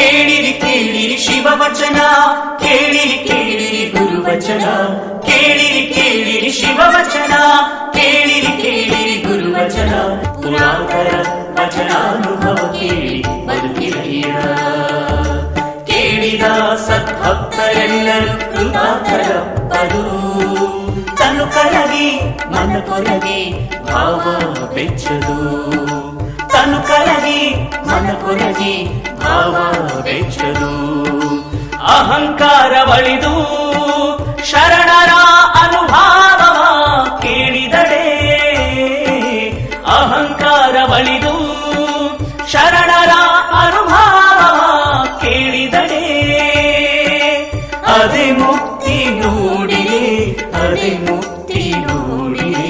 ಕೇಳಿರಿ ಕೇಳಿರಿ ಶಿವವಚನ, ಕೇಳಿರಿ ಕೇಳಿರಿ ಗುರುವಚನ, ಕೇಳಿರಿ ಕೇಳಿರಿ ಶಿವವಚನ, ಕೇಳಿರಿ ಕೇಳಿರಿ ಗುರುವಚನ. ಪುರಾತರ ವಚನಾನುಭವ ಕೇಳಿ ಬದುಕಿರಯ್ಯ. ಕೇಳಿದ ಸದ್ಭಕ್ತರೆಲ್ಲರೂ ಕೃತಾರ್ಥರಪ್ಪರು. ತನು ಕರಗಿ ಮನ ಕೊರಗಿ ಭಾವ ಬೆಚ್ಚದು. ತನು ಕರಗಿ ಮನ ಕೊರಗಿ ಭಾವ ಬೆಚ್ಚದು. ಅಹಂಕಾರ ಬಳಿದು ಶರಣರ ಅನುಭಾವವ ಕೇಳಿದಡೆ. ಅಹಂಕಾರ ಬಳಿದು ಶರಣರ ಅನುಭಾವವ ಕೇಳಿದಡೆ. ಅದೇ ಮುಕ್ತಿ ನೋಡಿರಿ, ಅದೇ ಮುಕ್ತಿ ನೋಡಿರಿ,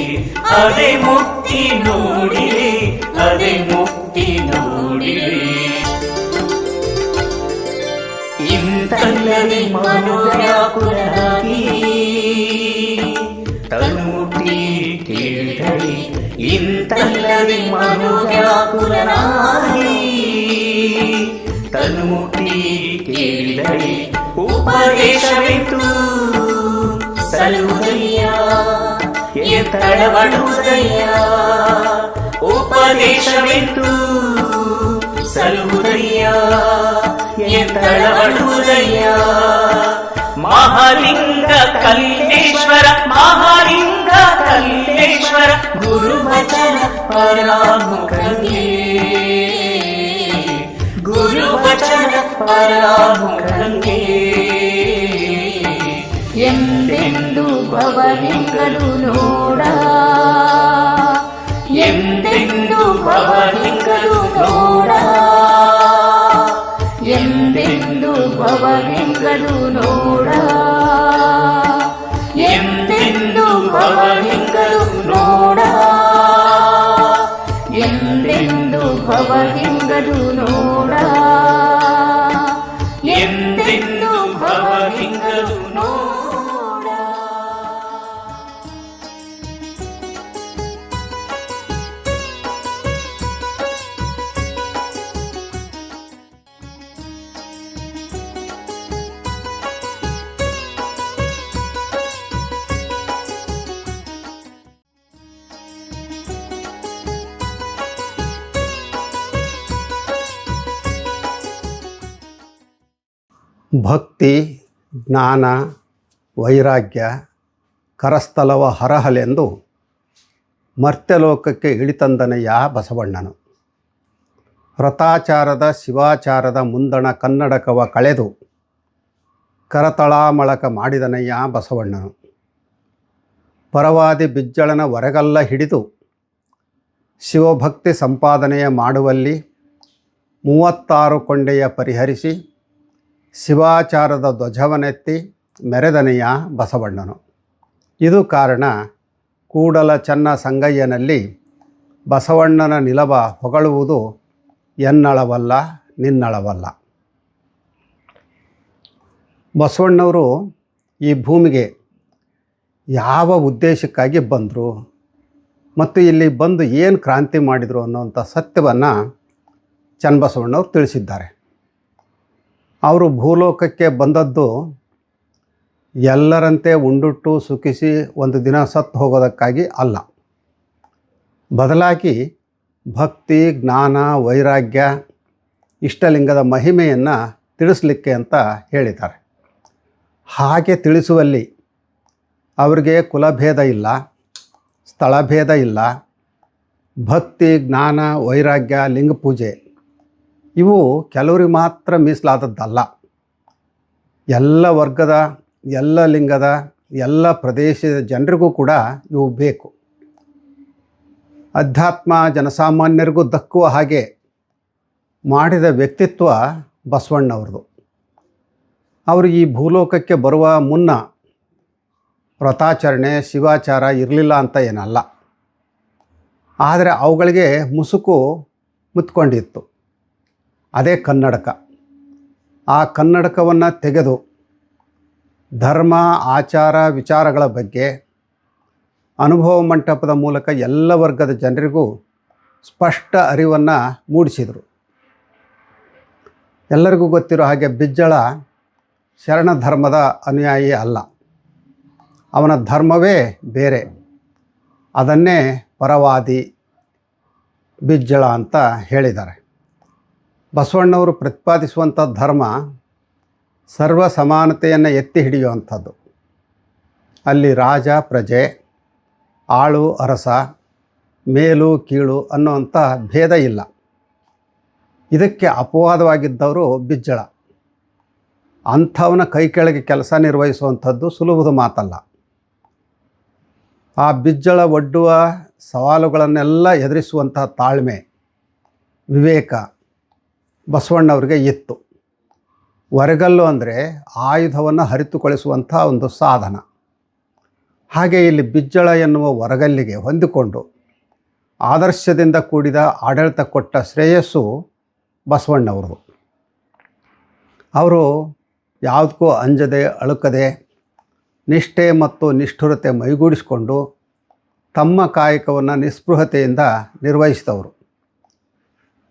ಅದೇ ಮುಕ್ತಿ ನೋಡಿರಿ, ಅದೇ ಮುಕ್ತಿ ನೋಡಿರಿ. ಇಂತಲ್ಲದೆ ಮನೋವ್ಯಾಕುಲರಾಗಿ ತನ್ನುಟ್ಟಿ ಕೇಳಿದಳಿ. ಇಂತಲ್ಲದೆ ಮನೋವ್ಯಾಕುಲರಾಗಿ ತನ್ನುಟ್ಟಿ ಕೇಳಿದಳಿ. ಉಪದೇಶವೆಂತು ಸಲುದಯ್ಯ ಎತ್ತಳವಡುವುದಯ್ಯ. ಉಪದೇಶವೆಂತು ಸಲುದಯ್ಯ ಎತ್ತಳವಡುವುದಯ್ಯ. ಮಹಾಲಿಂಗ ಕಲ್ಲೇಶ್ವರ, ಮಹಾಲಿಂಗ ಕಲ್ಲೇಶ್ವರ ಗುರುವಚನ ಪರಾಮುಖಂಗೆ. ಗುರುವಚನ ಪರಾಮುಖಂಗೆ. ಎಂದೆಂದು ಭವಲಿಂಗರು ನೋಡ, ಎಂದೆಂದು ಭವಲಿಂಗರು ನೋಡ, ಎಂದೆಂದು ಭವಲಿಂಗರು ನೋಡ, ಎಂದೆಂದು ಭವಲಿಂಗರು ನೋಡ, ಎಂದೆಂದು ಭವಲಿಂಗರು ನೋಡ, ಎಂದೆಂದು ಭವಲಿಂಗರು ನೋಡ. ಭಕ್ತಿ, ಜ್ಞಾನ, ವೈರಾಗ್ಯ ಕರಸ್ಥಲವ ಹರಹಲೆಂದು ಮರ್ತ್ಯಲೋಕಕ್ಕೆ ಇಳಿತಂದನಯ್ಯ ಬಸವಣ್ಣನು. ವ್ರತಾಚಾರದ ಶಿವಾಚಾರದ ಮುಂದಣ ಕನ್ನಡಕವ ಕಳೆದು ಕರತಳಾಮಳಕ ಮಾಡಿದನಯ್ಯ ಬಸವಣ್ಣನು. ಪರವಾದಿ ಬಿಜ್ಜಳನ ಹೊರಗಲ್ಲ ಹಿಡಿದು ಶಿವಭಕ್ತಿ ಸಂಪಾದನೆಯ ಮಾಡುವಲ್ಲಿ 36 ಕೊಂಡೆಯ ಪರಿಹರಿಸಿ ಶಿವಾಚಾರದ ಧ್ವಜವನೆತ್ತಿ ಮೆರೆದನೆಯ ಬಸವಣ್ಣನು. ಇದು ಕಾರಣ ಕೂಡಲ ಚನ್ನ ಸಂಗಯ್ಯನಲ್ಲಿ ಬಸವಣ್ಣನ ನಿಲವ ಹೊಗಳುವುದು ಎನ್ನಳವಲ್ಲ ನಿನ್ನಳವಲ್ಲ. ಬಸವಣ್ಣವರು ಈ ಭೂಮಿಗೆ ಯಾವ ಉದ್ದೇಶಕ್ಕಾಗಿ ಬಂದರು ಮತ್ತು ಇಲ್ಲಿ ಬಂದು ಏನು ಕ್ರಾಂತಿ ಮಾಡಿದರು ಅನ್ನೋಂಥ ಸತ್ಯವನ್ನು ಚನ್ನಬಸವಣ್ಣವ್ರು ತಿಳಿಸಿದ್ದಾರೆ. ಅವರು ಭೂಲೋಕಕ್ಕೆ ಬಂದದ್ದು ಎಲ್ಲರಂತೆ ಉಂಡುಟ್ಟು ಸುಖಿಸಿ ಒಂದು ದಿನ ಸತ್ತು ಹೋಗೋದಕ್ಕಾಗಿ ಅಲ್ಲ, ಬದಲಾಗಿ ಭಕ್ತಿ, ಜ್ಞಾನ, ವೈರಾಗ್ಯ, ಇಷ್ಟಲಿಂಗದ ಮಹಿಮೆಯನ್ನು ತಿಳಿಸಲಿಕ್ಕೆ ಅಂತ ಹೇಳಿದ್ದಾರೆ. ಹಾಗೆ ತಿಳಿಸುವಲ್ಲಿ ಅವರಿಗೆ ಕುಲಭೇದ ಇಲ್ಲ, ಸ್ಥಳಭೇದ ಇಲ್ಲ. ಭಕ್ತಿ, ಜ್ಞಾನ, ವೈರಾಗ್ಯ, ಲಿಂಗ ಪೂಜೆ ಇವು ಕೆಲವರಿಗೆ ಮಾತ್ರ ಮೀಸಲಾದದ್ದಲ್ಲ. ಎಲ್ಲ ವರ್ಗದ, ಎಲ್ಲ ಲಿಂಗದ, ಎಲ್ಲ ಪ್ರದೇಶದ ಜನರಿಗೂ ಕೂಡ ಇವು ಬೇಕು. ಅಧ್ಯಾತ್ಮ ಜನಸಾಮಾನ್ಯರಿಗೂ ದಕ್ಕುವ ಹಾಗೆ ಮಾಡಿದ ವ್ಯಕ್ತಿತ್ವ ಬಸವಣ್ಣವ್ರದ್ದು. ಅವರು ಈ ಭೂಲೋಕಕ್ಕೆ ಬರುವ ಮುನ್ನ ವ್ರತಾಚರಣೆ, ಶಿವಾಚಾರ ಇರಲಿಲ್ಲ ಅಂತ ಏನಲ್ಲ. ಆದರೆ ಅವುಗಳಿಗೆ ಮುಸುಕು ಮುತ್ಕೊಂಡಿತ್ತು. ಅದೇ ಕನ್ನಡಕ. ಆ ಕನ್ನಡಕವನ್ನು ತೆಗೆದು ಧರ್ಮ, ಆಚಾರ, ವಿಚಾರಗಳ ಬಗ್ಗೆ ಅನುಭವ ಮಂಟಪದ ಮೂಲಕ ಎಲ್ಲ ವರ್ಗದ ಜನರಿಗೂ ಸ್ಪಷ್ಟ ಅರಿವನ್ನು ಮೂಡಿಸಿದರು. ಎಲ್ಲರಿಗೂ ಗೊತ್ತಿರೋ ಹಾಗೆ ಬಿಜ್ಜಳ ಶರಣ ಧರ್ಮದ ಅನುಯಾಯಿ ಅಲ್ಲ. ಅವನ ಧರ್ಮವೇ ಬೇರೆ. ಅದನ್ನೇ ಪರವಾದಿ ಬಿಜ್ಜಳ ಅಂತ ಹೇಳಿದ್ದಾರೆ. ಬಸವಣ್ಣವರು ಪ್ರತಿಪಾದಿಸುವಂಥ ಧರ್ಮ ಸರ್ವ ಸಮಾನತೆಯನ್ನು ಎತ್ತಿ ಹಿಡಿಯುವಂಥದ್ದು. ಅಲ್ಲಿ ರಾಜ ಪ್ರಜೆ, ಆಳು ಅರಸ, ಮೇಲು ಕೀಳು ಅನ್ನುವಂಥ ಭೇದ ಇಲ್ಲ. ಇದಕ್ಕೆ ಅಪವಾದವಾಗಿದ್ದವರು ಬಿಜ್ಜಳ. ಅಂಥವನ ಕೈ ಕೆಳಗೆ ಕೆಲಸ ನಿರ್ವಹಿಸುವಂಥದ್ದು ಸುಲಭದ ಮಾತಲ್ಲ. ಆ ಬಿಜ್ಜಳ ಒಡ್ಡುವ ಸವಾಲುಗಳನ್ನೆಲ್ಲ ಎದುರಿಸುವಂಥ ತಾಳ್ಮೆ, ವಿವೇಕ ಬಸವಣ್ಣವ್ರಿಗೆ ಇತ್ತು. ಒರಗಲ್ಲು ಅಂದರೆ ಆಯುಧವನ್ನು ಹರಿತುಕೊಳಿಸುವಂಥ ಒಂದು ಸಾಧನ. ಹಾಗೆ ಇಲ್ಲಿ ಬಿಜ್ಜಳ ಎನ್ನುವ ಒರಗಲ್ಲಿಗೆ ಹೊಂದಿಕೊಂಡು ಆದರ್ಶದಿಂದ ಕೂಡಿದ ಆಡಳಿತ ಕೊಟ್ಟ ಶ್ರೇಯಸ್ಸು ಬಸವಣ್ಣವ್ರದು. ಅವರು ಯಾವುದಕ್ಕೂ ಅಂಜದೆ ಅಳುಕದೆ ನಿಷ್ಠೆ ಮತ್ತು ನಿಷ್ಠುರತೆ ಮೈಗೂಡಿಸಿಕೊಂಡು ತಮ್ಮ ಕಾಯಕವನ್ನು ನಿಸ್ಪೃಹತೆಯಿಂದ ನಿರ್ವಹಿಸಿದವರು.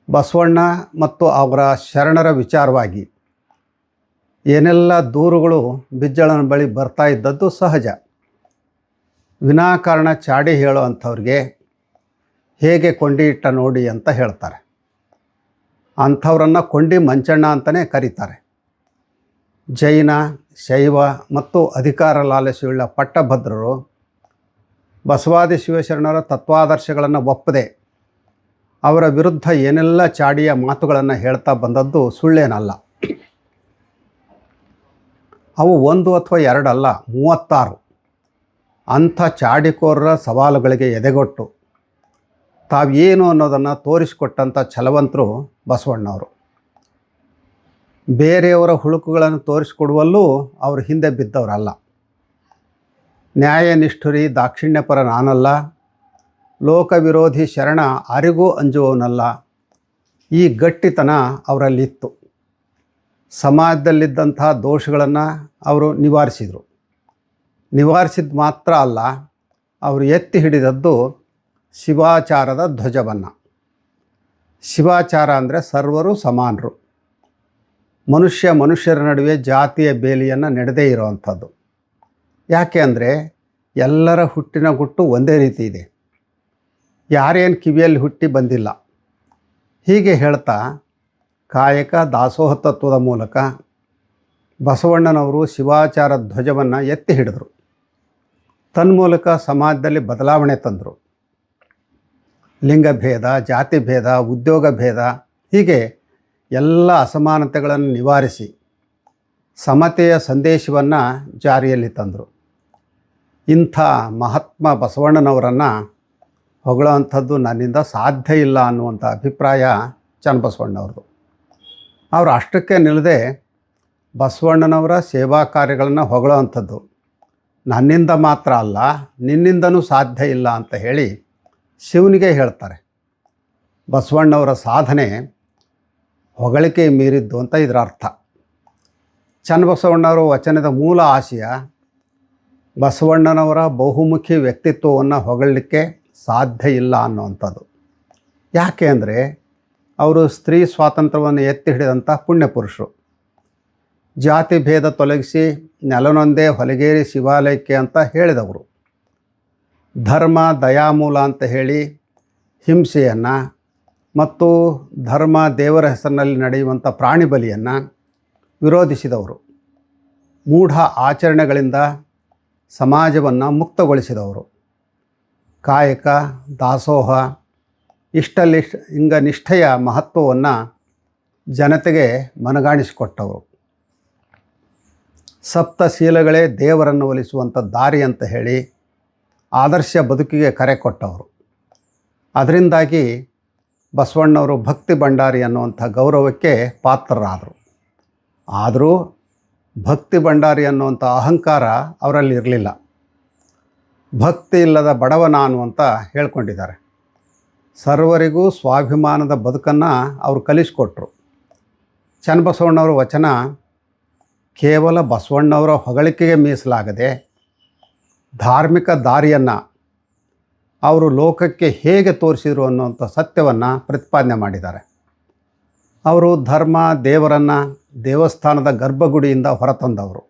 ಬಸವಣ್ಣ ಮತ್ತು ಅವರ ಶರಣರ ವಿಚಾರವಾಗಿ ಏನೆಲ್ಲ ದೂರುಗಳು ಬಿಜ್ಜಳನ ಬಳಿ ಬರ್ತಾ ಇದ್ದದ್ದು ಸಹಜ. ವಿನಾಕಾರಣ ಚಾಡಿ ಹೇಳೋ ಅಂಥವ್ರಿಗೆ ಹೇಗೆ ಕೊಂಡಿ ಇಟ್ಟ ನೋಡಿ ಅಂತ ಹೇಳ್ತಾರೆ. ಅಂಥವ್ರನ್ನು ಕೊಂಡಿ ಮಂಚಣ್ಣ ಅಂತಲೇ ಕರೀತಾರೆ. ಜೈನ, ಶೈವ ಮತ್ತು ಅಧಿಕಾರ ಲಾಲಸೆಯುಳ್ಳ ಪಟ್ಟಭದ್ರರು ಬಸವಾದಿ ಶಿವಶರಣರ ತತ್ವಾದರ್ಶಗಳನ್ನು ಒಪ್ಪದೆ ಅವರ ವಿರುದ್ಧ ಏನೆಲ್ಲ ಚಾಡಿಯ ಮಾತುಗಳನ್ನು ಹೇಳ್ತಾ ಬಂದದ್ದು ಸುಳ್ಳೇನಲ್ಲ. ಅವು 1 ಅಥವಾ 2 ಅಲ್ಲ, 36. ಅಂಥ ಚಾಡಿಕೋರರ ಸವಾಲುಗಳಿಗೆ ಎದೆಗೊಟ್ಟು ತಾವೇನು ಅನ್ನೋದನ್ನು ತೋರಿಸಿಕೊಟ್ಟಂಥ ಛಲವಂತರು ಬಸವಣ್ಣವರು. ಬೇರೆಯವರ ಹುಳುಕುಗಳನ್ನು ತೋರಿಸಿಕೊಡುವಲ್ಲೂ ಅವರು ಹಿಂದೆ ಬಿದ್ದವರಲ್ಲ. ನ್ಯಾಯನಿಷ್ಠುರಿ ದಾಕ್ಷಿಣ್ಯಪರ ನಾನಲ್ಲ, ಲೋಕ ವಿರೋಧಿ ಶರಣ ಯಾರಿಗೂ ಅಂಜುವವನಲ್ಲ. ಈ ಗಟ್ಟಿತನ ಅವರಲ್ಲಿತ್ತು. ಸಮಾಜದಲ್ಲಿದ್ದಂಥ ದೋಷಗಳನ್ನು ಅವರು ನಿವಾರಿಸಿದರು. ನಿವಾರಿಸಿದ ಮಾತ್ರ ಅಲ್ಲ, ಅವರು ಎತ್ತಿ ಹಿಡಿದದ್ದು ಶಿವಾಚಾರದ ಧ್ವಜವನ್ನು. ಶಿವಾಚಾರ ಅಂದರೆ ಸರ್ವರು ಸಮಾನರು. ಮನುಷ್ಯರ ನಡುವೆ ಜಾತಿಯ ಬೇಲಿಯನ್ನು ನೆಡದೇ ಇರುವಂಥದ್ದು. ಯಾಕೆ ಅಂದರೆ ಎಲ್ಲರ ಹುಟ್ಟಿನ ಗುಟ್ಟು ಒಂದೇ ರೀತಿ ಇದೆ. ಯಾರೇನು ಕಿವಿಯಲ್ಲಿ ಹುಟ್ಟಿ ಬಂದಿಲ್ಲ. ಹೀಗೆ ಹೇಳ್ತಾ ಕಾಯಕ ದಾಸೋಹ ತತ್ವದ ಮೂಲಕ ಬಸವಣ್ಣನವರು ಶಿವಾಚಾರ ಧ್ವಜವನ್ನು ಎತ್ತಿ ಹಿಡಿದರು. ತನ್ಮೂಲಕ ಸಮಾಜದಲ್ಲಿ ಬದಲಾವಣೆ ತಂದರು. ಲಿಂಗಭೇದ, ಜಾತಿ ಭೇದ, ಉದ್ಯೋಗ ಭೇದ ಹೀಗೆ ಎಲ್ಲ ಅಸಮಾನತೆಗಳನ್ನು ನಿವಾರಿಸಿ ಸಮತೆಯ ಸಂದೇಶವನ್ನು ಜಾರಿಯಲ್ಲಿ ತಂದರು. ಇಂಥ ಮಹಾತ್ಮ ಬಸವಣ್ಣನವರನ್ನು ಹೊಗಳೋವಂಥದ್ದು ನನ್ನಿಂದ ಸಾಧ್ಯ ಇಲ್ಲ ಅನ್ನುವಂಥ ಅಭಿಪ್ರಾಯ ಚನ್ನಬಸವಣ್ಣವ್ರದ್ದು. ಅವರು ಅಷ್ಟಕ್ಕೆ ನಿಲ್ಲದೆ ಬಸವಣ್ಣನವರ ಸೇವಾ ಕಾರ್ಯಗಳನ್ನು ಹೊಗಳೋವಂಥದ್ದು ನನ್ನಿಂದ ಮಾತ್ರ ಅಲ್ಲ, ನಿನ್ನಿಂದನೂ ಸಾಧ್ಯ ಇಲ್ಲ ಅಂತ ಹೇಳಿ ಶಿವನಿಗೆ ಹೇಳ್ತಾರೆ. ಬಸವಣ್ಣವರ ಸಾಧನೆ ಹೊಗಳಿಕೆ ಮೀರಿದ್ದು ಅಂತ ಇದರ ಅರ್ಥ. ಚನ್ನಬಸವಣ್ಣವರ ವಚನದ ಮೂಲ ಆಶಯ ಬಸವಣ್ಣನವರ ಬಹುಮುಖಿ ವ್ಯಕ್ತಿತ್ವವನ್ನು ಹೊಗಳಲಿಕ್ಕೆ ಸಾಧ್ಯ ಇಲ್ಲ ಅನ್ನುವಂಥದ್ದು. ಯಾಕೆ ಅಂದರೆ ಅವರು ಸ್ತ್ರೀ ಸ್ವಾತಂತ್ರ್ಯವನ್ನು ಎತ್ತಿ ಹಿಡಿದಂಥ ಪುಣ್ಯಪುರುಷರು. ಜಾತಿ ಭೇದ ತೊಲಗಿಸಿ ನೆಲನೊಂದೇ ಹೊಲಗೇರಿ ಶಿವಾಲಯಕ್ಕೆ ಅಂತ ಹೇಳಿದವರು. ಧರ್ಮ ದಯಾಮೂಲ ಅಂತ ಹೇಳಿ ಹಿಂಸೆಯನ್ನು ಮತ್ತು ಧರ್ಮ ದೇವರ ಹೆಸರಿನಲ್ಲಿ ನಡೆಯುವಂಥ ಪ್ರಾಣಿ ಬಲಿಯನ್ನು ವಿರೋಧಿಸಿದವರು. ಮೂಢ ಆಚರಣೆಗಳಿಂದ ಸಮಾಜವನ್ನು ಮುಕ್ತಗೊಳಿಸಿದವರು. ಕಾಯಕ, ದಾಸೋಹ, ನಿಷ್ಠೆಯ ಮಹತ್ವವನ್ನು ಜನತೆಗೆ ಮನಗಾಣಿಸಿಕೊಟ್ಟವರು. ಸಪ್ತಶೀಲಗಳೇ ದೇವರನ್ನು ಒಲಿಸುವಂಥ ದಾರಿ ಅಂತ ಹೇಳಿ ಆದರ್ಶ ಬದುಕಿಗೆ ಕರೆ ಕೊಟ್ಟವರು. ಅದರಿಂದಾಗಿ ಬಸವಣ್ಣವರು ಭಕ್ತಿ ಭಂಡಾರಿ ಅನ್ನುವಂಥ ಗೌರವಕ್ಕೆ ಪಾತ್ರರಾದರು. ಆದರೂ ಭಕ್ತಿ ಭಂಡಾರಿ ಅನ್ನುವಂಥ ಅಹಂಕಾರ ಅವರಲ್ಲಿ ಇರಲಿಲ್ಲ. ಭಕ್ತಿ ಇಲ್ಲದ ಬಡವ ನಾನು ಅಂತ ಹೇಳ್ಕೊಂಡಿದ್ದಾರೆ. ಸರ್ವರಿಗೂ ಸ್ವಾಭಿಮಾನದ ಬದುಕನ್ನು ಅವರು ಕಲಿಸಿಕೊಟ್ರು. ಚನ್ನಬಸವಣ್ಣವರ ವಚನ ಕೇವಲ ಬಸವಣ್ಣವರ ಹೊಗಳಿಕೆಗೆ ಮೀಸಲಾಗದೆ ಧಾರ್ಮಿಕ ದಾರಿಯನ್ನು ಅವರು ಲೋಕಕ್ಕೆ ಹೇಗೆ ತೋರಿಸಿದರು ಅನ್ನುವಂಥ ಸತ್ಯವನ್ನು ಪ್ರತಿಪಾದನೆ ಮಾಡಿದ್ದಾರೆ. ಅವರು ಧರ್ಮ ದೇವರನ್ನು ದೇವಸ್ಥಾನದ ಗರ್ಭಗುಡಿಯಿಂದ ಹೊರತಂದವರು.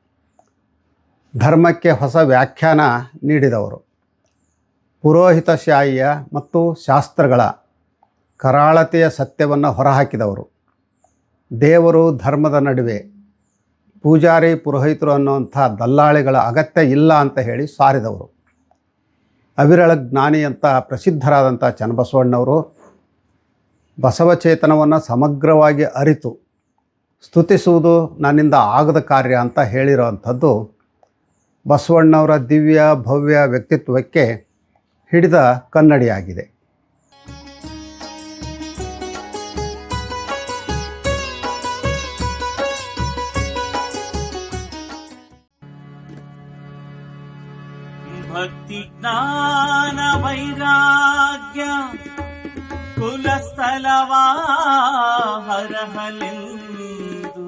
ಧರ್ಮಕ್ಕೆ ಹೊಸ ವ್ಯಾಖ್ಯಾನ ನೀಡಿದವರು. ಪುರೋಹಿತಶಾಹಿಯ ಮತ್ತು ಶಾಸ್ತ್ರಗಳ ಕರಾಳತೆಯ ಸತ್ಯವನ್ನು ಹೊರಹಾಕಿದವರು. ದೇವರು ಧರ್ಮದ ನಡುವೆ ಪೂಜಾರಿ ಪುರೋಹಿತರು ಅನ್ನುವಂಥ ದಲ್ಲಾಳಿಗಳ ಅಗತ್ಯ ಇಲ್ಲ ಅಂತ ಹೇಳಿ ಸಾರಿದವರು. ಅವಿರಳ ಜ್ಞಾನಿ ಅಂತ ಪ್ರಸಿದ್ಧರಾದಂಥ ಚನ್ನಬಸವಣ್ಣವರು ಬಸವಚೇತನವನ್ನು ಸಮಗ್ರವಾಗಿ ಅರಿತು ಸ್ತುತಿಸುವುದು ನನ್ನಿಂದ ಆಗದ ಕಾರ್ಯ ಅಂತ ಹೇಳಿರೋವಂಥದ್ದು ಬಸವಣ್ಣವರ ದಿವ್ಯ ಭವ್ಯ ವ್ಯಕ್ತಿತ್ವಕ್ಕೆ ಹಿಡಿದ ಕನ್ನಡಿಯಾಗಿದೆ. ಭಕ್ತಿ ಜ್ಞಾನ ವೈರಾಗ್ಯ ಕುಲಸ್ಥಲವಾ ಹರಹಲೆಂದು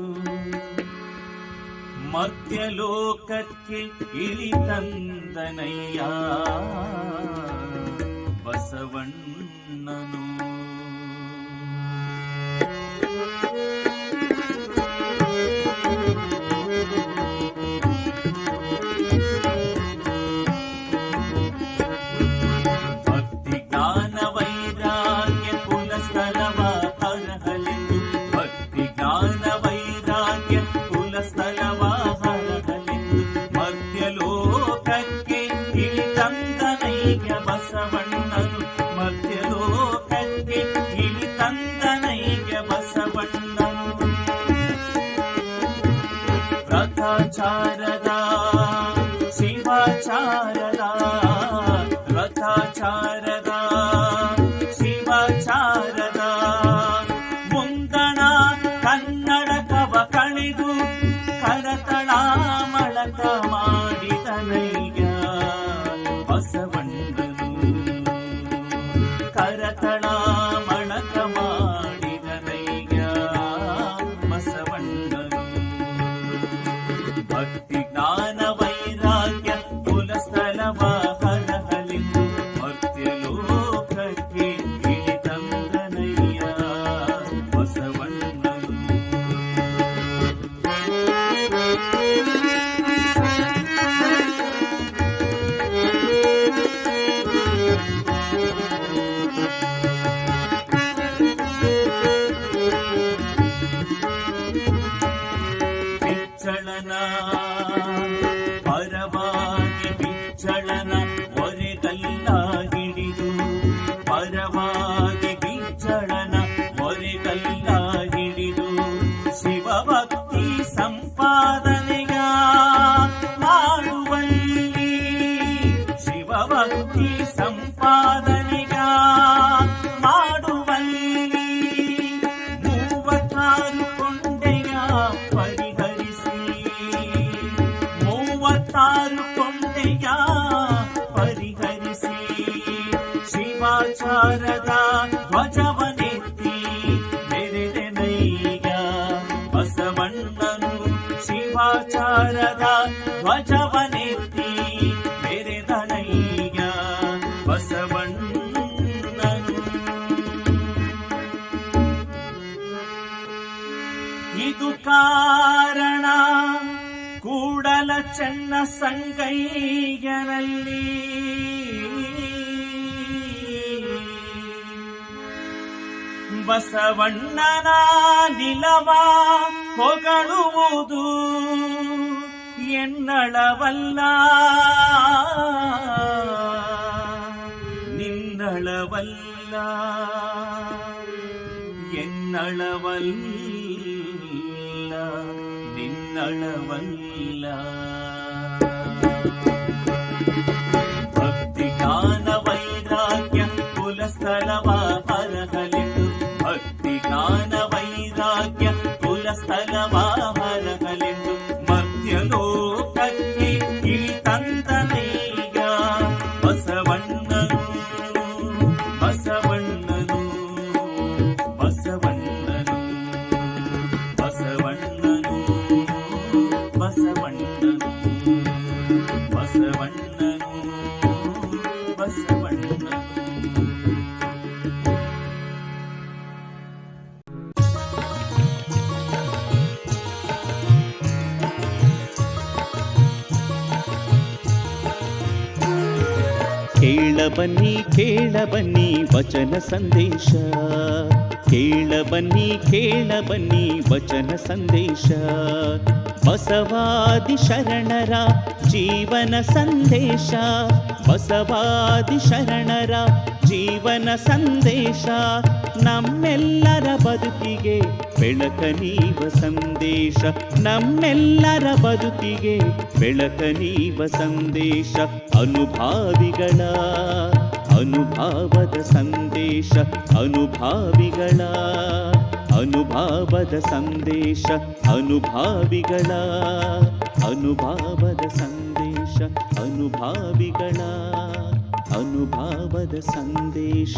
ಮರ್ತ್ಯಲೋಕಕ್ಕೆ ಇಳಿತಂದನಯ್ಯ ಬಸವಣ್ಣನು. ಭಕ್ತಿ ಜ್ಞಾನ ವೈರಾಗ್ಯ ಕುಲಸ್ಥಲವ ಹರಹಲೆಂದು ಭಕ್ತಿ ಜ್ಞಾನ ವೈರಾಗ್ಯ ಕುಲಸ್ಥಲವ ಹರಹಲೆಂದು ಮರ್ತ್ಯಲೋಕಕ್ಕೆ ಇಳಿತಂದನಯ್ಯ ಬಸವಣ್ಣನು ಮರ್ತ್ಯಲೋಕಕ್ಕೆ ಇಳಿತಂದನಯ್ಯ ಬಸವಣ್ಣನು. ರಥಾಚಾರದ ಶಿವಾಚಾರದ ರಥಾಚಾರದ ಶಿವಾಚಾರದ ಮುಂದಣ ಕನ್ನಡಕವ ಕಳೆದು ಕರತಳ ಮಳಕ ಮಾಡಿದನಯ್ಯ ಬಸವಣ್ಣನು ಕರತಳ ಮಳಕ ಮಾಡಿದನಯ್ಯ ಬಸವಣ್ಣನು. ಭಕ್ತಿ ಜ್ಞಾನ ವೈರಾಗ್ಯ ಕುಲಸ್ಥಲವ ಹರಹಲೆಂದು ಮರ್ತ್ಯಲೋಕಕ್ಕೆ ಇಳಿತಂದನಯ್ಯ ಬಸವಣ್ಣನು. ಬಿಚ್ಚಳನ ಪರವಾಗಿ ಬಿಚ್ಚಳನ ಒರೆಗಲ್ಲ ಹಿಡಿದು ಪರವಾಗಿ ಬಿಚ್ಚಳನ ಒರೆಗಲ್ಲ ಹಿಡಿದು ಶಿವಭಕ್ತಿ ಸಂಪಾದನೆಯ ಮಾಡುವಲ್ಲಿ ಶಿವಭಕ್ತಿ ಸಂಪಾದನೆಯ ಮಾಡುವಲ್ಲಿ 36 ಕೊಂಡೆಯ ಪರಿಹರಿಸಿ 36 ಕೊಂಡೆಯ ಪರಿಹರಿಸಿ ಶಿವಾಚಾರದ ಧ್ವಜವನೆತ್ತಿ ಮೆರೆದೆನಯ್ಯ ಬಸವಣ್ಣನು ಶಿವಾಚಾರದ ಧ್ವಜವನೆತ್ತಿ ಮೆರೆದನಯ್ಯ ಬಸವಣ್ಣನು. ಇದು ಕಾರಣ ಕೂಡಲ ಚೆನ್ನ ಸಂಗಯ್ಯನಲ್ಲಿ ಬಸವಣ್ಣನ ನಿಲವ ಹೊಗಳುವುದು ಎನ್ನಳವಲ್ಲ ನಿನ್ನಳವಲ್ಲ ಎನ್ನಳವಲ್ಲ ನಿನ್ನಳವಲ್ಲ. ಭಕ್ತಿ ಜ್ಞಾನ ವೈರಾಗ್ಯ ಕುಲಸ್ಥಲವ ಹರಹಲೆಂದು ಭಕ್ತಿ ಜ್ಞಾನ ವೈರಾಗ್ಯ ಕುಲಸ್ಥಲವ ಹರಹಲೆಂದು ಮರ್ತ್ಯಲೋಕಕ್ಕೆ ಇಳಿತಂದನಯ್ಯ ಬಸವಣ್ಣನು ಬಸವಣ್ಣನು ಬಸವಣ್ಣನು ಬಸವಣ್ಣನು ಬಸವಣ್ಣನು ಬಸವಣ್ಣನು ಬಸವಣ್ಣನು. ಕೇಳ ಬನ್ನಿ ವಚನ ಸಂದೇಶ. ಕೇಳ ಬನ್ನಿ ವಚನ ಸಂದೇಶ. ಬಸವಾದಿ ಶರಣರ ಜೀವನ ಸಂದೇಶ. ಬಸವಾದಿ ಶರಣರ ಜೀವನ ಸಂದೇಶ. ನಮ್ಮೆಲ್ಲರ ಬದುಕಿಗೆ ಬೆಳಕ ನೀವ ಸಂದೇಶ. ನಮ್ಮೆಲ್ಲರ ಬದುಕಿಗೆ ಬೆಳಕ ನೀವ ಸಂದೇಶ. ಅನುಭಾವಿಗಳ ಅನುಭಾವದ ಸಂದೇಶ. ಅನುಭಾವಿಗಳ ಅನುಭಾವದ ಸಂದೇಶ. ಅನುಭಾವಿಗಳ ಅನುಭಾವದ ಸಂದೇಶ. ಅನುಭಾವಿಗಳ ಅನುಭಾವದ ಸಂದೇಶ.